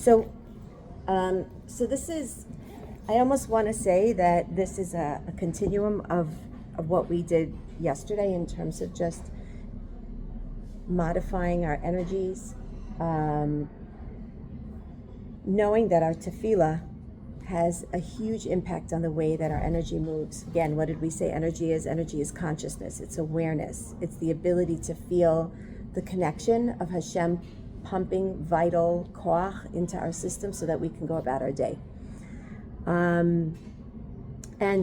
So this is, I almost want to say that this is a continuum of what we did yesterday in terms of just modifying our energies, knowing that our tefillah has a huge impact on the way that our energy moves. Again, what did we say energy is? Energy is consciousness, it's awareness, it's the ability to feel the connection of Hashem pumping vital koach into our system so that we can go about our day. And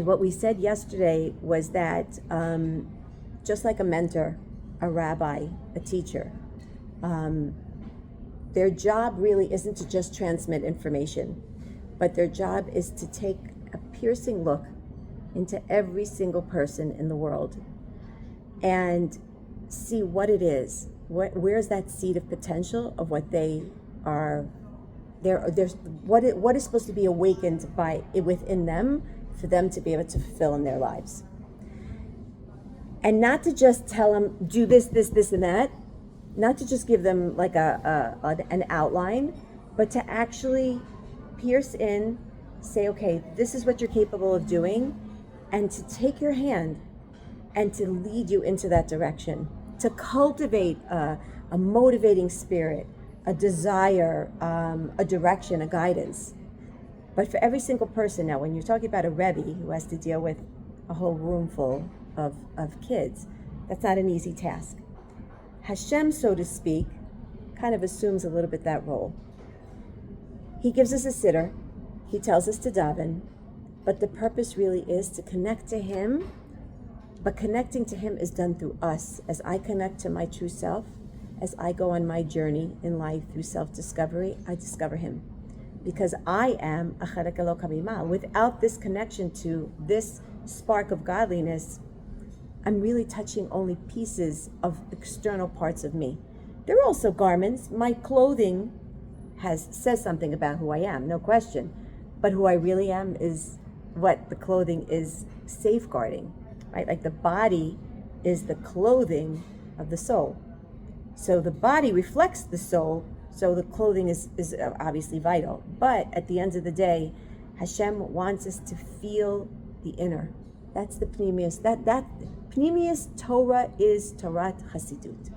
what we said yesterday was that just like a mentor, a rabbi, a teacher, their job really isn't to just transmit information, but their job is to take a piercing look into every single person in the world and see what it is. Where's that seed of potential of what they are? There's what is supposed to be awakened by within them for them to be able to fulfill in their lives, and not to just tell them do this, and that, not to just give them like an outline, but to actually pierce in, say, okay, this is what you're capable of doing, and to take your hand and to lead you into that direction, to cultivate a motivating spirit, a desire, a direction, a guidance. But for every single person, now when you're talking about a Rebbe who has to deal with a whole room full of kids, that's not an easy task. Hashem, so to speak, kind of assumes a little bit that role. He gives us a sitter, he tells us to daven, but the purpose really is to connect to him. But connecting to him is done through us. As I connect to my true self, as I go on my journey in life through self-discovery, I discover him. Because I am a cherek Eloka Mima'al. Without this connection to this spark of godliness, I'm really touching only pieces of external parts of me. There are also garments. My clothing says something about who I am, no question. But who I really am is what the clothing is safeguarding. Right? Like the body is the clothing of the soul. So the body reflects the soul, so the clothing is obviously vital. But at the end of the day, Hashem wants us to feel the inner. That's the pnimius. That pnimius Torah is Torat Hasidut,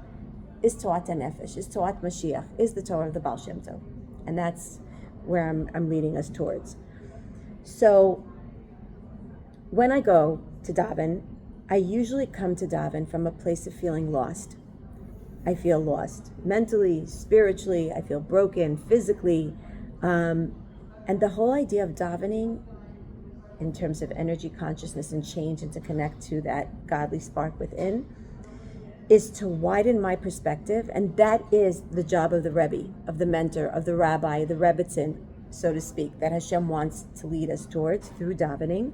is Torat HaNefesh, is Torat Mashiach, is the Torah of the Baal Shem Tov. And that's where I'm leading us towards. So when I go to daven, I usually come to daven from a place of feeling lost. I feel lost mentally, spiritually, I feel broken physically. And the whole idea of davening in terms of energy, consciousness, and change, and to connect to that godly spark within, is to widen my perspective. And that is the job of the Rebbe, of the mentor, of the rabbi, the Rebbitzin, so to speak, that Hashem wants to lead us towards through davening,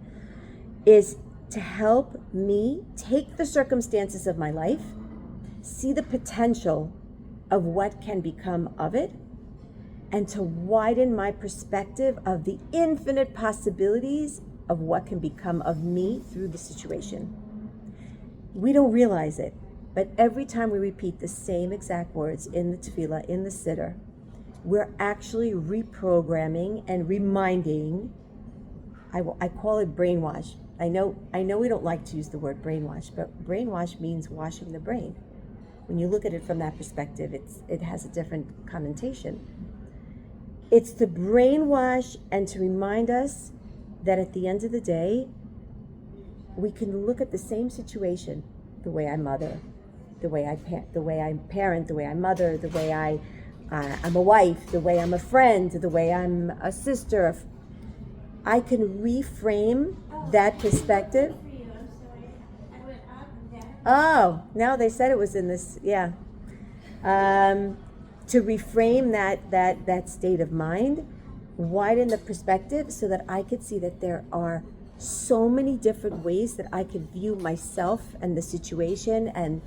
is to help me take the circumstances of my life, see the potential of what can become of it, and to widen my perspective of the infinite possibilities of what can become of me through the situation. We don't realize it, but every time we repeat the same exact words in the tefillah, in the siddur, we're actually reprogramming and reminding. I call it brainwash. I know we don't like to use the word brainwash, but brainwash means washing the brain. When you look at it from that perspective, it has a different connotation. It's to brainwash and to remind us that at the end of the day, we can look at the same situation, the way I mother, the way I parent, the way I mother, the way I'm a wife, the way I'm a friend, the way I'm a sister. I can reframe that perspective. Oh, no, they said it was in this, yeah. To reframe that state of mind, widen the perspective so that I could see that there are so many different ways that I could view myself and the situation and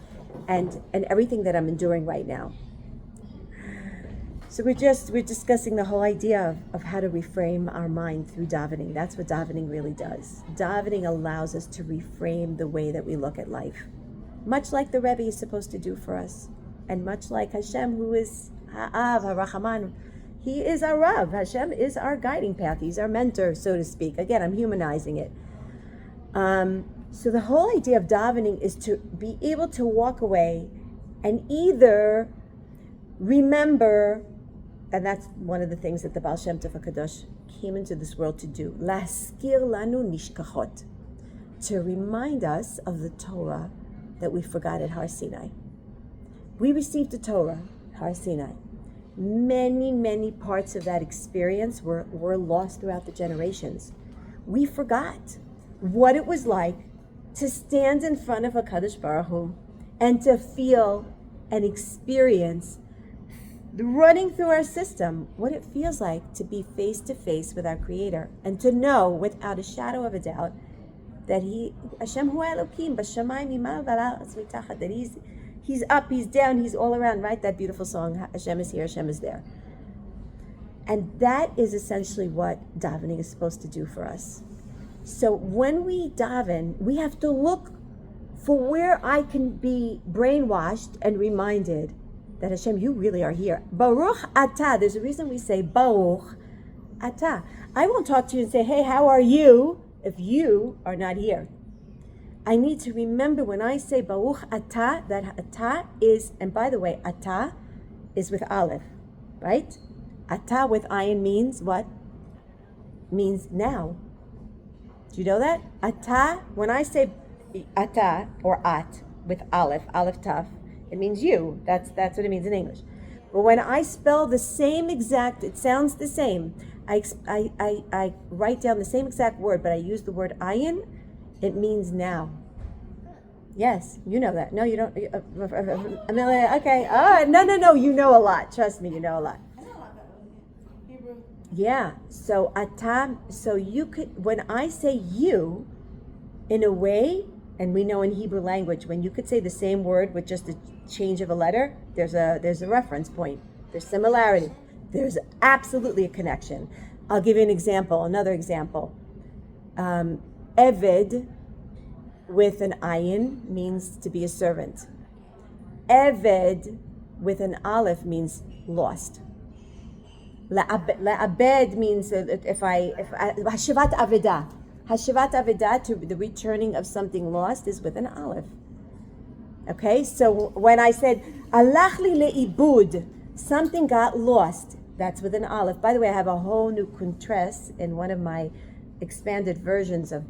everything that I'm enduring right now. So we're discussing the whole idea of how to reframe our mind through davening. That's what davening really does. Davening allows us to reframe the way that we look at life, much like the Rebbe is supposed to do for us, and much like Hashem, who is Ha'av, HaRachaman, He is our Rav. Hashem is our guiding path. He's our mentor, so to speak. Again, I'm humanizing it. So the whole idea of davening is to be able to walk away and either remember, and that's one of the things that the Baal Shem Tov HaKadosh came into this world to do, laskir lanu nishkachot, to remind us of the Torah that we forgot at Har Sinai. We received the Torah, Har Sinai. Many, many parts of that experience were lost throughout the generations. We forgot what it was like to stand in front of HaKadosh Baruch Hu and to feel and experience running through our system what it feels like to be face to face with our Creator and to know without a shadow of a doubt that Hashem Hu Elokim b'shamayim imal v'alal mitachat, that He's up, He's down, He's all around, right? That beautiful song, Hashem is here, Hashem is there. And that is essentially what davening is supposed to do for us. So when we daven, we have to look for where I can be brainwashed and reminded that Hashem, you really are here. Baruch Atah. There's a reason we say Baruch Atah. I won't talk to you and say, hey, how are you, if you are not here. I need to remember when I say Baruch Atah, that Atah is, and by the way, Atah is with Aleph, right? Atah with ayin means what? Means now. Do you know that? Atah, when I say Atah or At with Aleph Tav, it means you. That's what it means in English. But when I spell the same exact, it sounds the same. I write down the same exact word, but I use the word ayin. It means now. Yes, you know that. No, you don't. Okay. Oh, no. You know a lot. Trust me, you know a lot. Yeah. So atam. So you could. When I say you, in a way, and we know in Hebrew language, when you could say the same word with just a change of a letter, there's a reference point. There's similarity. There's absolutely a connection. I'll give you an example. Another example. Eved with an ayin means to be a servant. Eved with an aleph means lost. La'abed means hashivat aveda. Hashivat aveda, to the returning of something lost, is with an aleph. Okay, so when I said alach li le'ibud, something got lost, that's with an aleph. By the way, I have a whole new kuntres in one of my expanded versions of,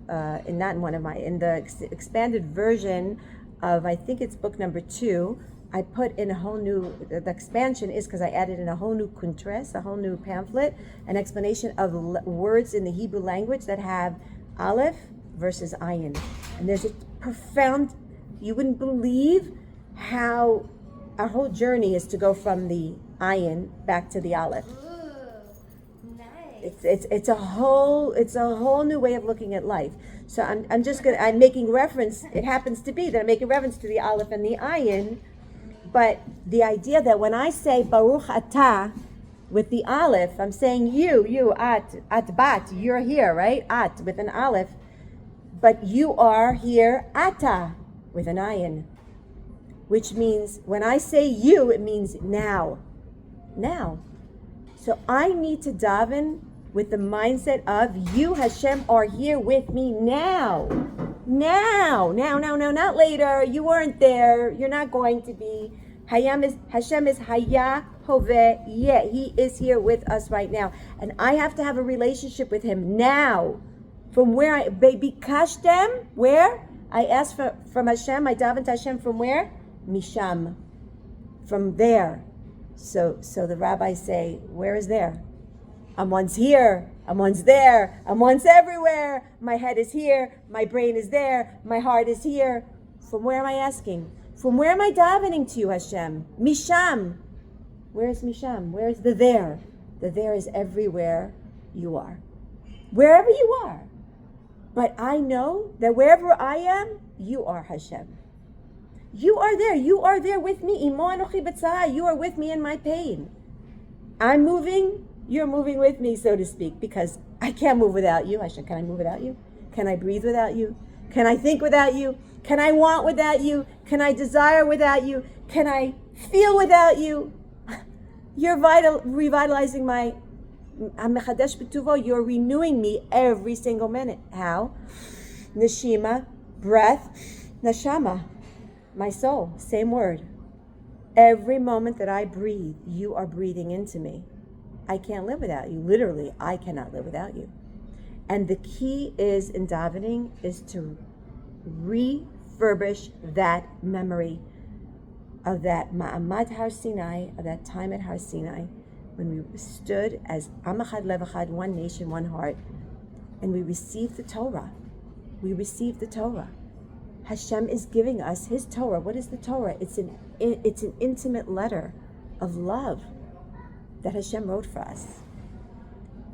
in the expanded version of, I think it's book number 2, I put in a whole new, the expansion is because I added in a whole new kuntres, a whole new pamphlet, an explanation of words in the Hebrew language that have aleph versus ayin. And there's a profound, you wouldn't believe how our whole journey is to go from the ayin back to the aleph. It's a whole new way of looking at life. So I'm making reference. It happens to be that I'm making reference to the aleph and the ayin, but the idea that when I say Baruch Atah with the aleph, I'm saying you at bat, you're here, right? At with an aleph, but you are here Atah with an ayin, which means when I say you, it means now. So I need to daven with the mindset of you, Hashem, are here with me now, not later. You weren't there. You're not going to be. Hashem is Haya Hoveh Yeh. He is here with us right now, and I have to have a relationship with Him now. From where I bikashtem, where I asked from Hashem, I daven to Hashem from where? Misham, from there. So the rabbis say, where is there? I'm once here, I'm once there, I'm once everywhere. My head is here, my brain is there, my heart is here. From where am I asking? From where am I davening to you, Hashem? Misham. Where is Misham? Where is the there? The there is everywhere you are. Wherever you are. But I know that wherever I am, you are Hashem. You are there. You are there with me. Imo anochi b'tzara. You are with me in my pain. I'm moving. You're moving with me, so to speak, because I can't move without you. Hashem, can I move without you? Can I breathe without you? Can I think without you? Can I want without you? Can I desire without you? Can I feel without you? You're revitalizing my Mechadesh B'tuvo. You're renewing me every single minute. How? Neshima, breath, neshama, my soul, same word. Every moment that I breathe, you are breathing into me. I can't live without you. Literally, I cannot live without you. And the key is in davening is to refurbish that memory of that Ma'amad Har Sinai, of that time at Har Sinai, when we stood as Am Echad Lev Echad, one nation, one heart, and we received the Torah. We received the Torah. Hashem is giving us His Torah. What is the Torah? It's an intimate letter of love that Hashem wrote for us.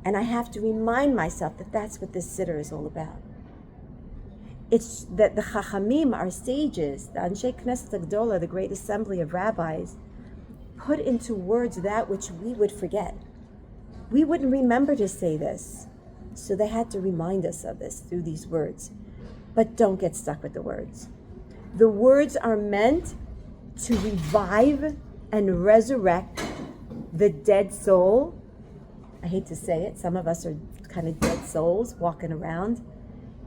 And I have to remind myself that that's what this siddur is all about. It's that the Chachamim, our sages, the Anshe Knesset Agdola, the great assembly of rabbis, put into words that which we would forget. We wouldn't remember to say this. So they had to remind us of this through these words. But don't get stuck with the words. The words are meant to revive and resurrect the dead soul. I hate to say it, some of us are kind of dead souls walking around.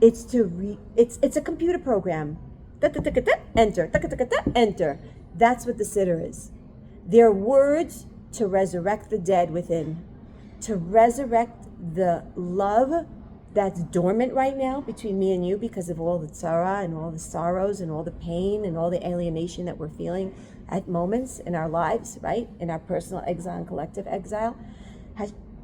It's a computer program. Enter, enter. That's what the siddur is. They're words to resurrect the dead within, to resurrect the love that's dormant right now between me and you because of all the tzara and all the sorrows and all the pain and all the alienation that we're feeling at moments in our lives, right? In our personal exile and collective exile.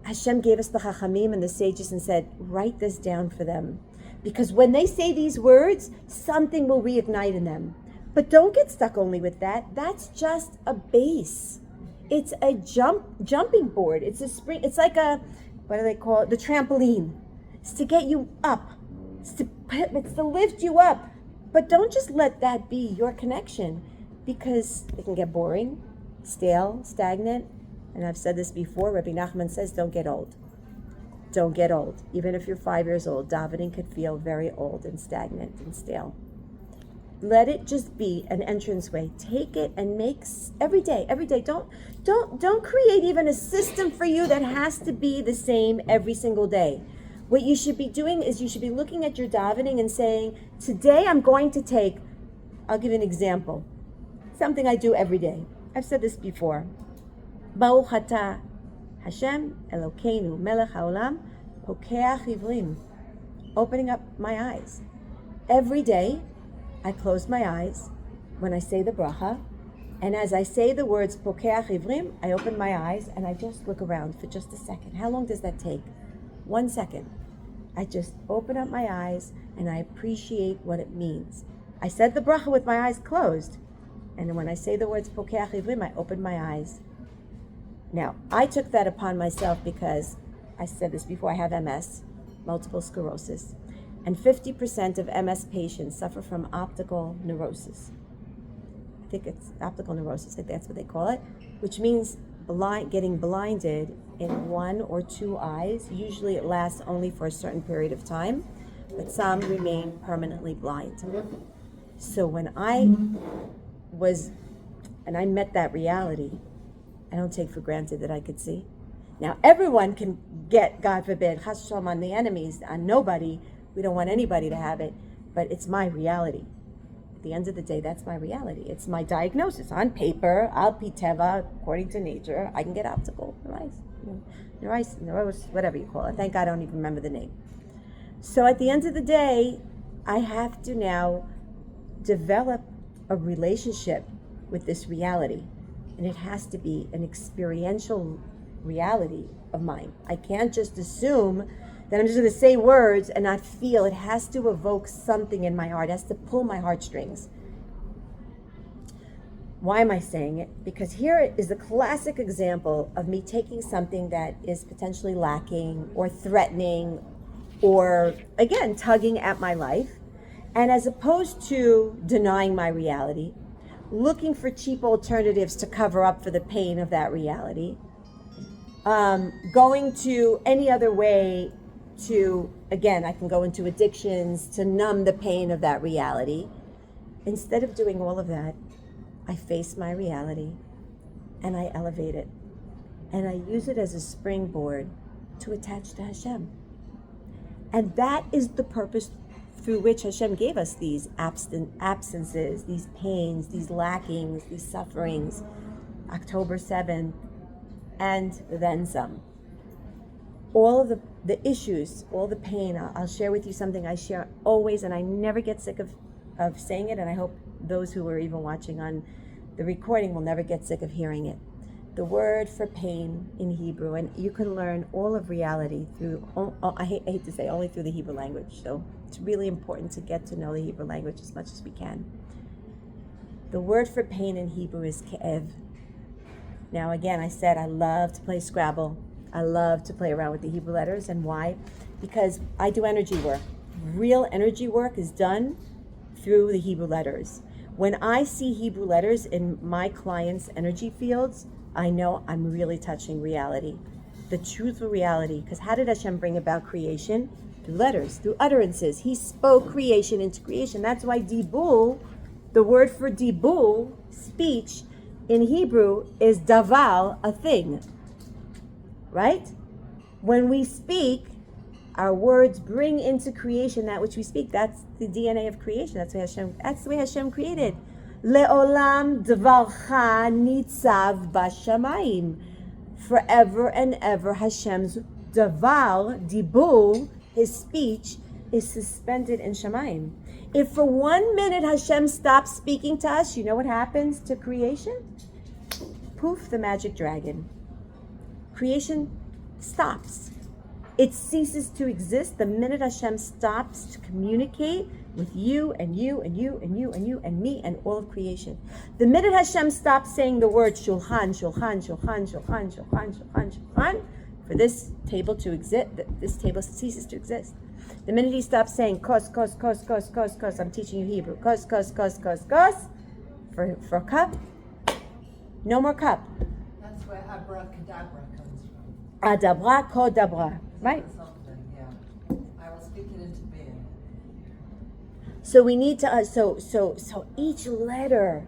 Hashem gave us the Chachamim and the sages and said, write this down for them. Because when they say these words, something will reignite in them. But don't get stuck only with that. That's just a base. It's a jumping board. It's a spring. It's like a, what do they call it? The trampoline. It's to get you up. It's to lift you up. But don't just let that be your connection, because it can get boring, stale, stagnant. And I've said this before, Rabbi Nachman says, don't get old. Don't get old. Even if you're 5 years old, davening could feel very old and stagnant and stale. Let it just be an entranceway. Take it and make every day. Don't create even a system for you that has to be the same every single day. What you should be doing is you should be looking at your davening and saying, today I'm going to take, I'll give you an example, something I do every day. I've said this before. Baruch atah Hashem Elokeinu Melech Haolam Pokeach Ivrim. Opening up my eyes. Every day, I close my eyes when I say the bracha, and as I say the words Pokeach Ivrim, I open my eyes and I just look around for just a second. How long does that take? 1 second. I just open up my eyes and I appreciate what it means. I said the bracha with my eyes closed, and when I say the words Pokeach Ivrim, I open my eyes. Now, I took that upon myself because I said this before, I have MS, multiple sclerosis, and 50% of MS patients suffer from optical neurosis. I think it's optical neurosis, I think that's what they call it, which means getting blinded in 1 or 2 eyes. Usually it lasts only for a certain period of time, but some remain permanently blind. So when I met that reality, I don't take for granted that I could see. Now, everyone can get, God forbid, chas v'shalom on the enemies, on nobody. We don't want anybody to have it, but it's my reality. At the end of the day, that's my reality. It's my diagnosis. On paper, al pi teva, according to nature, I can get optical neurosis, whatever you call it. Thank God I don't even remember the name. So at the end of the day, I have to now develop a relationship with this reality. And it has to be an experiential reality of mine. I can't just assume that I'm just going to say words and not feel. It has to evoke something in my heart. It has to pull my heartstrings. Why am I saying it? Because here is a classic example of me taking something that is potentially lacking or threatening or, again, tugging at my life. And as opposed to denying my reality, looking for cheap alternatives to cover up for the pain of that reality, going to any other way to, again, I can go into addictions to numb the pain of that reality. Instead of doing all of that, I face my reality and I elevate it. and I use it as a springboard to attach to Hashem. And that is the purpose through which Hashem gave us these absences, these pains, these lackings, these sufferings, October 7th, and then some. All of the issues, all the pain. I'll share with you something I share always, and I never get sick of saying it, and I hope those who are even watching on the recording will never get sick of hearing it. The word for pain in Hebrew, and you can learn all of reality through, I hate to say, only through the Hebrew language. So it's really important to get to know the Hebrew language as much as we can. The word for pain in Hebrew is ke'ev. Now again, I said I love to play Scrabble. I love to play around with the Hebrew letters. And why? Because I do energy work. Real energy work is done through the Hebrew letters. When I see Hebrew letters in my clients' energy fields, I know I'm really touching reality, the truthful reality. Because how did Hashem bring about creation? Through letters, through utterances. He spoke creation into creation. That's why dibul, the word for dibul, speech, in Hebrew is davar, a thing. Right? When we speak, our words bring into creation that which we speak. That's the DNA of creation. That's the way Hashem created. Le'olam dvarcha nitzav bashamayim. Forever and ever, Hashem's davar, dibur, his speech, is suspended in Shamayim. If for 1 minute Hashem stops speaking to us, you know what happens to creation? Poof, the magic dragon. Creation stops. It ceases to exist the minute Hashem stops to communicate with you and you and you and you and you and me and all of creation. The minute Hashem stops saying the word shulchan, shulchan, shulchan, shulchan, shulchan, shulchan, shulchan, for this table to exist, this table ceases to exist. The minute he stops saying kos, kos, kos, kos, kos, kos, I'm teaching you Hebrew, kos, kos, kos, kos, kos, for a cup, no more cup. That's where abracadabra comes from. Adabra, kodabra, right? Something, yeah. I will speak it into being. So we need to, so each letter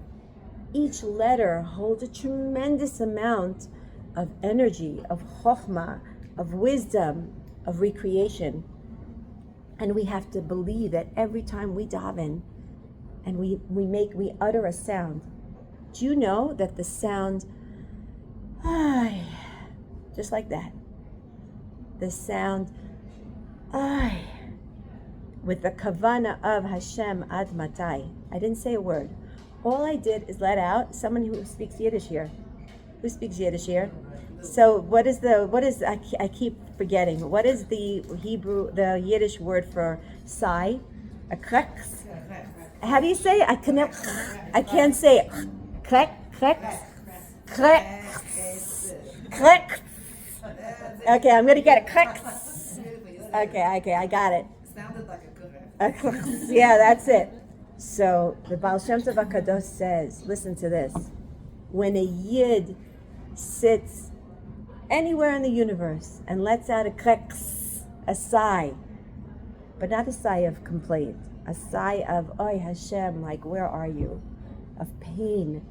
holds a tremendous amount of energy, of chokhmah, of wisdom, of recreation. And we have to believe that every time we daven and we utter a sound. Do you know that the sound, just like that, the sound, with the kavana of Hashem ad matai. I didn't say a word. All I did is let out someone who speaks Yiddish here. Who speaks Yiddish here? So I keep forgetting. What is the Yiddish word for sigh? A krex? How do you say it? I can't say it. Krex. Okay, I'm gonna get it. Krex. Okay, I got it. Sounded like a good. Yeah, that's it. So the Baal Shem Tov HaKadosh says, listen to this. When a Yid sits anywhere in the universe and lets out a kreks, a sigh, but not a sigh of complaint, a sigh of, oy Hashem, like, where are you? Of pain,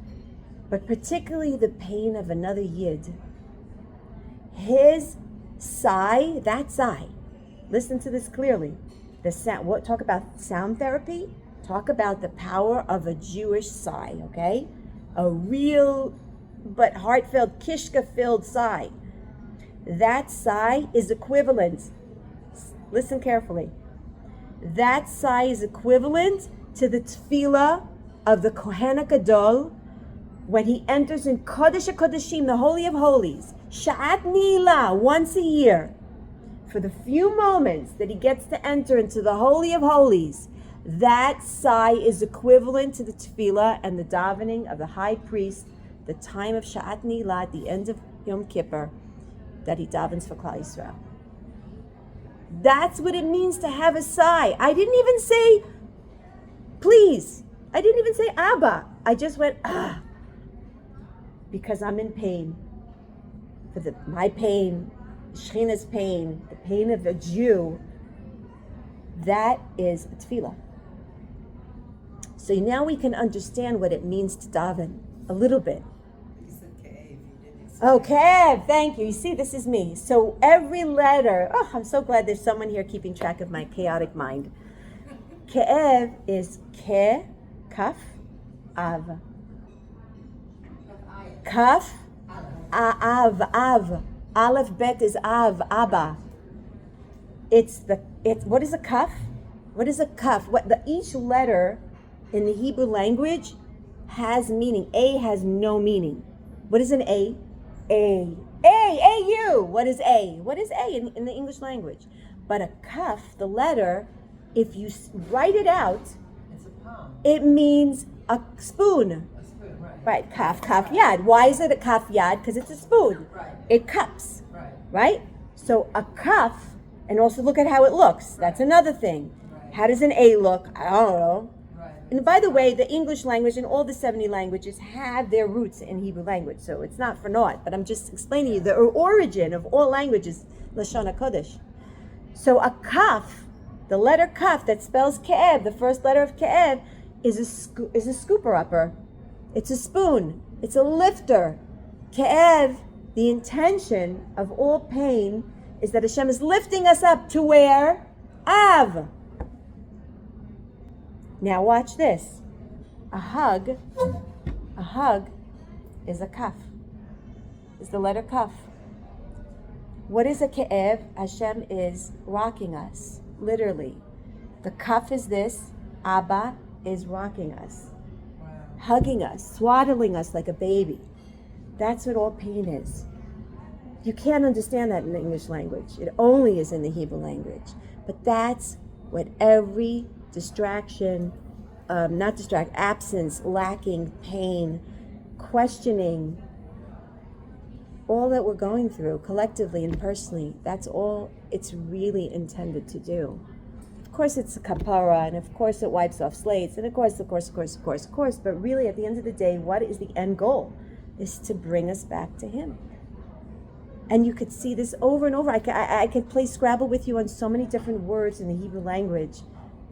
but particularly the pain of another Yid. His sigh, that sigh, listen to this clearly. The sound, talk about sound therapy? Talk about the power of a Jewish sigh, okay? A real but heart-filled, kishka-filled sigh. That sigh is equivalent, listen carefully, that sigh is equivalent to the tefillah of the Kohen HaGadol when he enters in Kodesh HaKodeshim, the Holy of Holies, Sha'at Ni'ilah, once a year. For the few moments that he gets to enter into the Holy of Holies, that sigh is equivalent to the tefillah and the davening of the high priest, the time of Sha'at Ni'ilah at the end of Yom Kippur, that he davens for Klal Yisrael. That's what it means to have a sigh. I didn't even say, please. I didn't even say Abba. I just went, because I'm in pain. For my pain, Shechina's pain, the pain of a Jew, that is a tefillah. So now we can understand what it means to daven a little bit. You said cave, you didn't Okay, thank you. You see, this is me. So every letter, I'm so glad there's someone here keeping track of my chaotic mind. Ke'ev is ke, kaf, av. Kaf, av. Aleph bet is av, abba. It's what is a kaf? What is a kaf? Each letter in the Hebrew language has meaning. A has no meaning. What is an A? A-U. What is A? What is A in the English language? But a kaf, the letter, if you write it out, It's a palm. it means a spoon. A spoon, right. Right, kaf yad. Why is it a kaf yad? Because it's a spoon. Right. It cups, Right. right? So a kaf, and also look at how it looks. That's another thing. Right. How does an A look? I don't know. Right. And by the way, the English language and all the 70 languages have their roots in Hebrew language, so it's not for naught. But I'm just explaining to you the origin of all languages, Lashon HaKodesh. So a kaf, the letter kaf that spells ke'ev, the first letter of ke'ev, is a scooper upper. It's a spoon. It's a lifter. Ke'ev, the intention of all pain, is that Hashem is lifting us up to where? Av. Now watch this. A hug is a kaf. Is the letter kaf. What is a ke'ev? Hashem is rocking us, literally. The kaf is this. Abba is rocking us, Wow. hugging us, swaddling us like a baby. That's what all pain is. You can't understand that in the English language. It only is in the Hebrew language. But that's what every distraction, absence, lacking, pain, questioning, all that we're going through collectively and personally, that's all it's really intended to do. Of course it's a kapara, and of course it wipes off slates, and of course, but really at the end of the day, what is the end goal? Is to bring us back to Him. And you could see this over and over. I could play Scrabble with you on so many different words in the Hebrew language.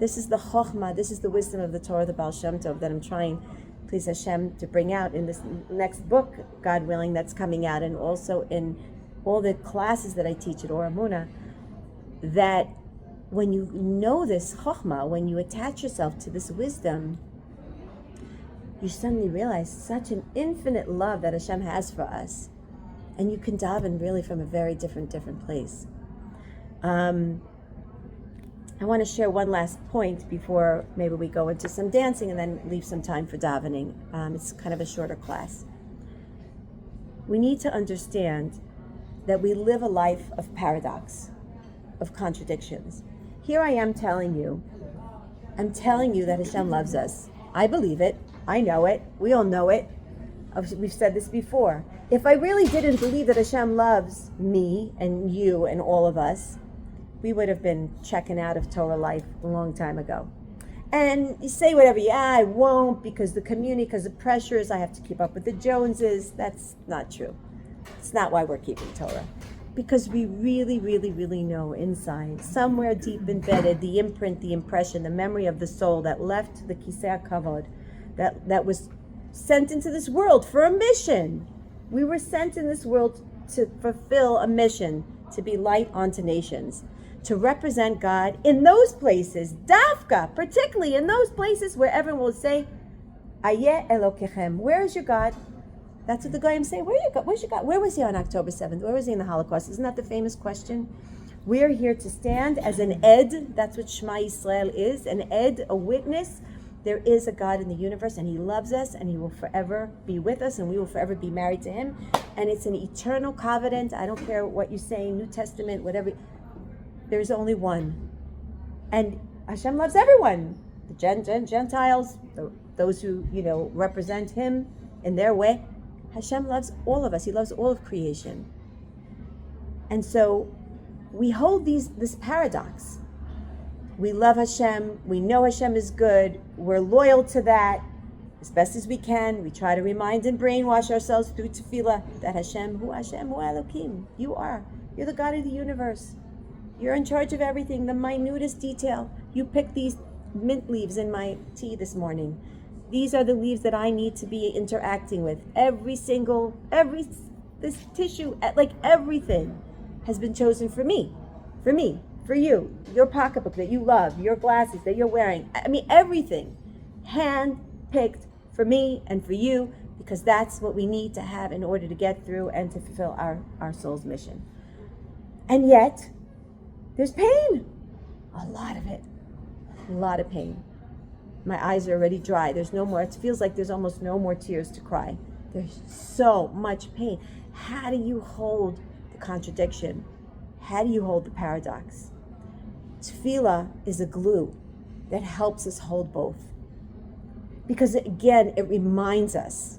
This is the chokhmah, this is the wisdom of the Torah, the Baal Shem Tov, that I'm trying, please Hashem, to bring out in this next book, God willing, that's coming out, and also in all the classes that I teach at Emuna, that when you know this chokhmah, when you attach yourself to this wisdom, you suddenly realize such an infinite love that Hashem has for us. And you can daven really from a very different place. I want to share one last point before maybe we go into some dancing and then leave some time for davening. It's kind of a shorter class. We need to understand that we live a life of paradox, of contradictions. Here I am telling you that Hashem loves us. I believe it. I know it. We all know it. We've said this before. If I really didn't believe that Hashem loves me and you and all of us, we would have been checking out of Torah life a long time ago. And you say whatever, I won't because the community, because of pressures, I have to keep up with the Joneses. That's not true. It's not why we're keeping Torah. Because we really, really, really know inside, somewhere deep embedded, the imprint, the impression, the memory of the soul that left the Kisei HaKavod, that was sent into this world for a mission. We were sent in this world to fulfill a mission, to be light unto nations, to represent God in those places, dafka, particularly in those places where everyone will say, Ayeh Elokechem, where is your God? That's what the Goyim say. Where's your God? Where was he on October 7th? Where was he in the Holocaust? Isn't that the famous question? We're here to stand as an ed. That's what Shema Yisrael is, an ed, a witness. There is a God in the universe, and He loves us, and He will forever be with us, and we will forever be married to Him. And it's an eternal covenant. I don't care what you say, New Testament, whatever. There's only one. And Hashem loves everyone. The Gentiles, those who, represent Him in their way. Hashem loves all of us. He loves all of creation. And so we hold this paradox. We love Hashem. We know Hashem is good. We're loyal to that as best as we can. We try to remind and brainwash ourselves through Tefillah that Hashem, Hu Elokim. You are. You're the God of the universe. You're in charge of everything, the minutest detail. You picked these mint leaves in my tea this morning. These are the leaves that I need to be interacting with. Every this tissue, like everything has been chosen for me, for you, your pocketbook that you love, your glasses that you're wearing. I mean, everything hand-picked for me and for you, because that's what we need to have in order to get through and to fulfill our soul's mission. And yet, there's pain. A lot of it. A lot of pain. My eyes are already dry. There's no more, it feels like there's almost no more tears to cry. There's so much pain. How do you hold the contradiction? How do you hold the paradox? Tefillah is a glue that helps us hold both. Because again, it reminds us.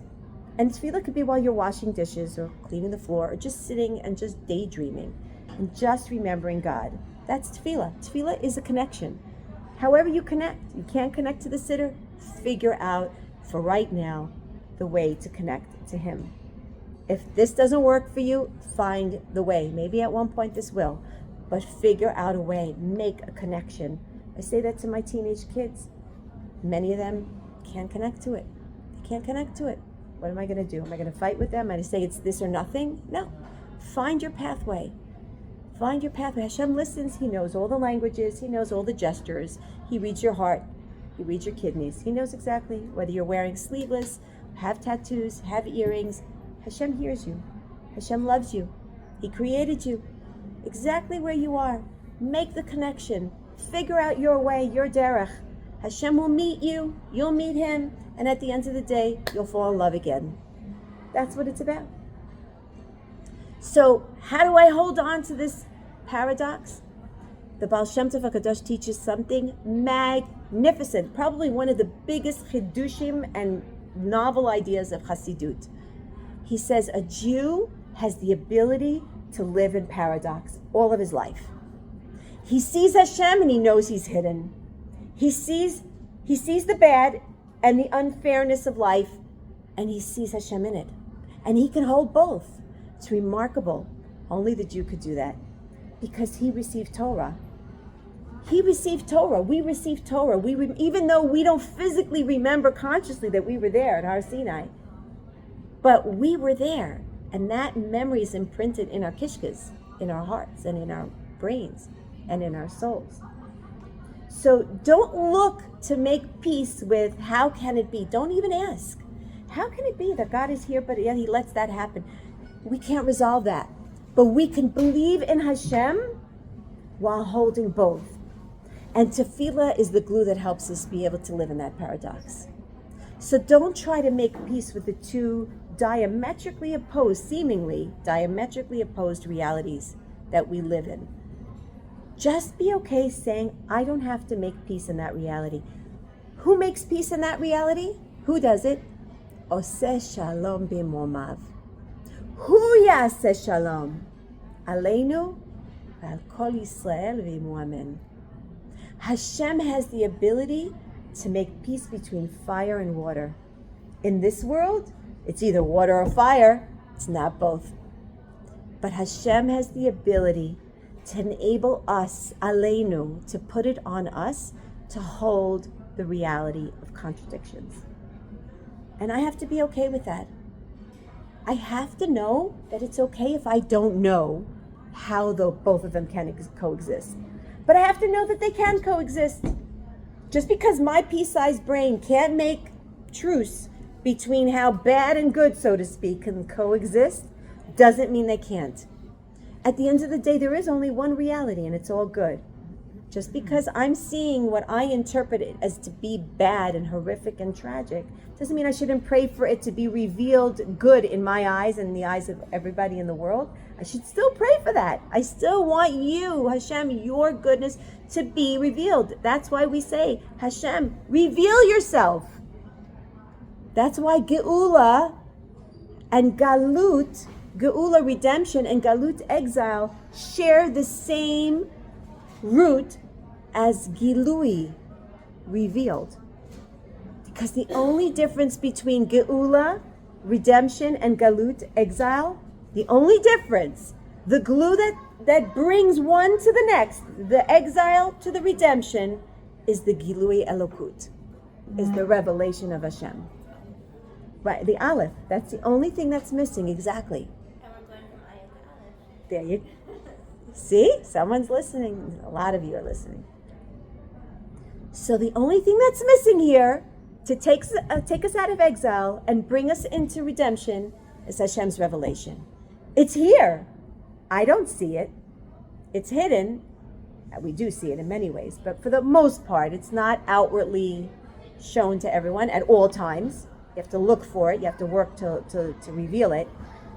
And tefillah could be while you're washing dishes or cleaning the floor or just sitting and just daydreaming and just remembering God. That's tefillah. Tefillah is a connection. However you connect. You can't connect to the sitter, figure out for right now the way to connect to Him. If this doesn't work for you, find the way. Maybe at one point this will, but figure out a way, make a connection. I say that to my teenage kids. Many of them can't connect to it. They can't connect to it. What am I going to do? Am I going to fight with them? Am I going to say it's this or nothing? No. Find your pathway. Find your pathway. Hashem listens. He knows all the languages. He knows all the gestures. He reads your heart. He reads your kidneys. He knows exactly whether you're wearing sleeveless, have tattoos, have earrings. Hashem hears you. Hashem loves you. He created you exactly where you are. Make the connection. Figure out your way, your derech. Hashem will meet you. You'll meet Him. And at the end of the day, you'll fall in love again. That's what it's about. So how do I hold on to this paradox? The Baal Shem Tov HaKadosh teaches something magnificent, probably one of the biggest chidushim and novel ideas of Hasidut. He says a Jew has the ability to live in paradox all of his life. He sees Hashem and he knows He's hidden. He sees the bad and the unfairness of life, and he sees Hashem in it. And he can hold both. It's remarkable. Only the Jew could do that, because he received Torah. He received Torah. We received Torah. Even though we don't physically remember consciously that we were there at Har Sinai, but we were there, and that memory is imprinted in our kishkas, in our hearts, and in our brains, and in our souls. So don't look to make peace with how can it be. Don't even ask. How can it be that God is here, but yet He lets that happen? We can't resolve that. But we can believe in Hashem while holding both. And tefillah is the glue that helps us be able to live in that paradox. So don't try to make peace with the two seemingly diametrically opposed realities that we live in. Just be okay saying, I don't have to make peace in that reality. Who makes peace in that reality? Who does it? Oseh shalom b'momav. Hu yaseh shalom aleinu v'al kol Yisrael v'yimu amen. Hashem has the ability to make peace between fire and water. In this world, it's either water or fire. It's not both. But Hashem has the ability to enable us, aleinu, to put it on us to hold the reality of contradictions. And I have to be okay with that. I have to know that it's okay if I don't know how both of them can coexist. But I have to know that they can coexist. Just because my pea-sized brain can't make truce between how bad and good, so to speak, can coexist, doesn't mean they can't. At the end of the day, there is only one reality, and it's all good. Just because I'm seeing what I interpret it as to be bad and horrific and tragic, doesn't mean I shouldn't pray for it to be revealed good in my eyes and in the eyes of everybody in the world. I should still pray for that. I still want you, Hashem, your goodness to be revealed. That's why we say, Hashem, reveal yourself. That's why Geula and Galut, Geula, redemption, and Galut, exile, share the same root as Gilui, revealed. Because the only difference between Geula, redemption, and Galut, exile, the only difference, the glue that brings one to the next, the exile to the redemption, is the Gilui Elokut, is the revelation of Hashem. Right, the Aleph, that's the only thing that's missing, exactly. And There you see, someone's listening. A lot of you are listening. So the only thing that's missing here to take us out of exile and bring us into redemption is Hashem's revelation. It's here. I don't see it. It's hidden. We do see it in many ways, but for the most part, it's not outwardly shown to everyone at all times. You have to look for it. You have to work to reveal it.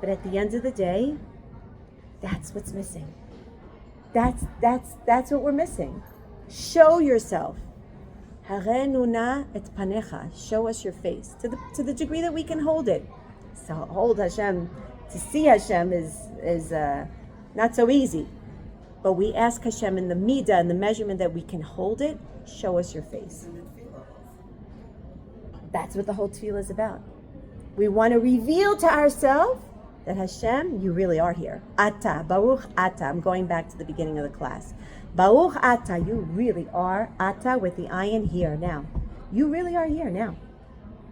But at the end of the day, that's what's missing. That's what we're missing. Show yourself. Emuna et panecha. Show us your face to the degree that we can hold it. So hold Hashem, to see Hashem is not so easy. But we ask Hashem in the midah and the measurement that we can hold it. Show us your face. That's what the whole tefillah is about. We want to reveal to ourselves that Hashem, you really are here. Ata, Baruch Ata. I'm going back to the beginning of the class. Baruch Ata, you really are. Ata with the ayin here now. You really are here now.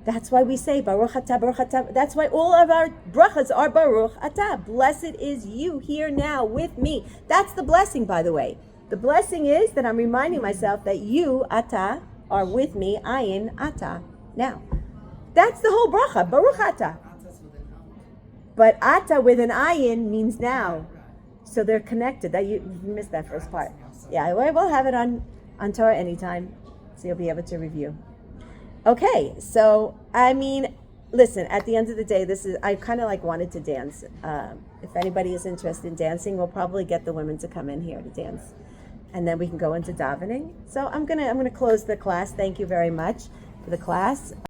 That's why we say Baruch Ata, Baruch Ata. That's why all of our brachas are Baruch Ata. Blessed is you here now with me. That's the blessing, by the way. The blessing is that I'm reminding myself that you, Ata, are with me, ayin, Ata. Now, that's the whole bracha, Baruch Ata. But Ata with an ayin means now. So they're connected. That you missed that first part. Yeah, we'll have it on Torah anytime, so you'll be able to review. Okay, so I mean, listen. At the end of the day, I kind of like wanted to dance. If anybody is interested in dancing, we'll probably get the women to come in here to dance, and then we can go into davening. So I'm gonna close the class. Thank you very much for the class.